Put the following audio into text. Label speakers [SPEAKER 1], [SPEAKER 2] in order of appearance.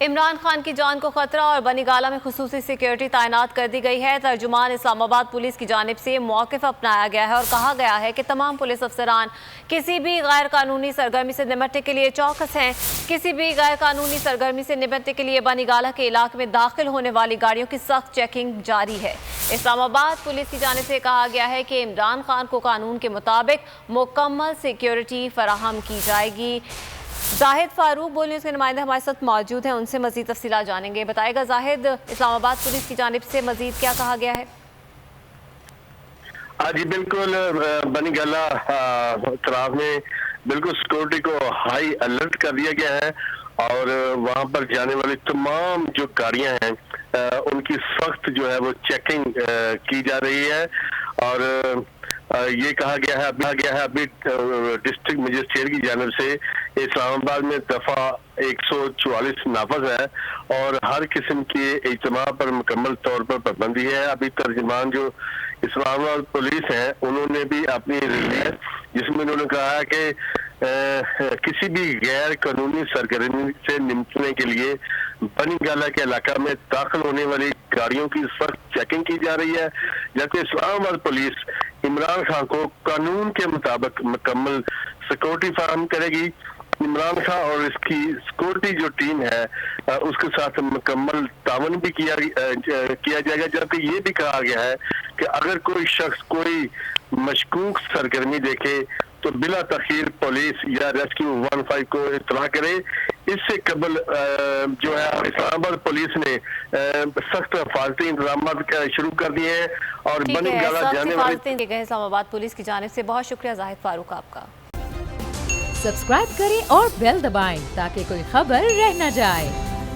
[SPEAKER 1] عمران خان کی جان کو خطرہ اور بنی گالہ میں خصوصی سیکیورٹی تعینات کر دی گئی ہے۔ ترجمان اسلام آباد پولیس کی جانب سے موقف اپنایا گیا ہے اور کہا گیا ہے کہ تمام پولیس افسران کسی بھی غیر قانونی سرگرمی سے نمٹنے کے لیے چوکس ہیں۔ کسی بھی غیر قانونی سرگرمی سے نمٹنے کے لیے بنی گالہ کے علاقے میں داخل ہونے والی گاڑیوں کی سخت چیکنگ جاری ہے۔ اسلام آباد پولیس کی جانب سے کہا گیا ہے کہ عمران خان کو قانون کے مطابق مکمل سیکیورٹی فراہم کی جائے گی۔ زاہد فاروق بول نیوز کے نمائندے ہمارے ساتھ موجود ہیں، ان سے مزید تفصیلات جانیں گے۔ بتائے گا زاہد، اسلام آباد پولیس کی جانب سے مزید کیا کہا گیا ہے؟
[SPEAKER 2] جی بالکل، بنی گالہ اطراف میں بالکل سیکورٹی کو ہائی الرٹ کر دیا گیا ہے اور وہاں پر جانے والی تمام جو گاڑیاں ہیں ان کی سخت جو ہے وہ چیکنگ کی جا رہی ہے اور یہ کہا گیا ہے ابھی ڈسٹرکٹ مجسٹریٹ کی جانب سے اسلام آباد میں دفعہ 144 نافذ ہے اور ہر قسم کے اجتماع پر مکمل طور پر پابندی ہے۔ ابھی ترجمان جو اسلام آباد پولیس ہیں انہوں نے بھی اپنی ریلیز جس میں انہوں نے کہا ہے کہ کسی بھی غیر قانونی سرگرمی سے نمٹنے کے لیے بنی گالہ کے علاقہ میں داخل ہونے والی گاڑیوں کی سخت چیکنگ کی جا رہی ہے، جبکہ اسلام آباد پولیس عمران خان کو قانون کے مطابق مکمل سیکورٹی فراہم کرے گی۔ عمران خان اور اس کی سیکورٹی جو ٹیم ہے اس کے ساتھ مکمل تعاون بھی کیا جائے گا، جبکہ یہ بھی کہا گیا ہے کہ اگر کوئی شخص کوئی مشکوک سرگرمی دیکھے تو بلا تاخیر پولیس یا ریسکیو 15 کو اطلاع کرے۔ اس سے قبل جو ہے اسلام آباد پولیس نے سخت حفاظتی انتظامات شروع کر دیے ہیں اور بنی گالہ جانے والے
[SPEAKER 1] اسلام آباد پولیس کی جانب سے بہت شکریہ زاہد فاروق آپ کا۔
[SPEAKER 3] سبسکرائب کریں اور بیل دبائیں تاکہ کوئی خبر رہ نہ جائے۔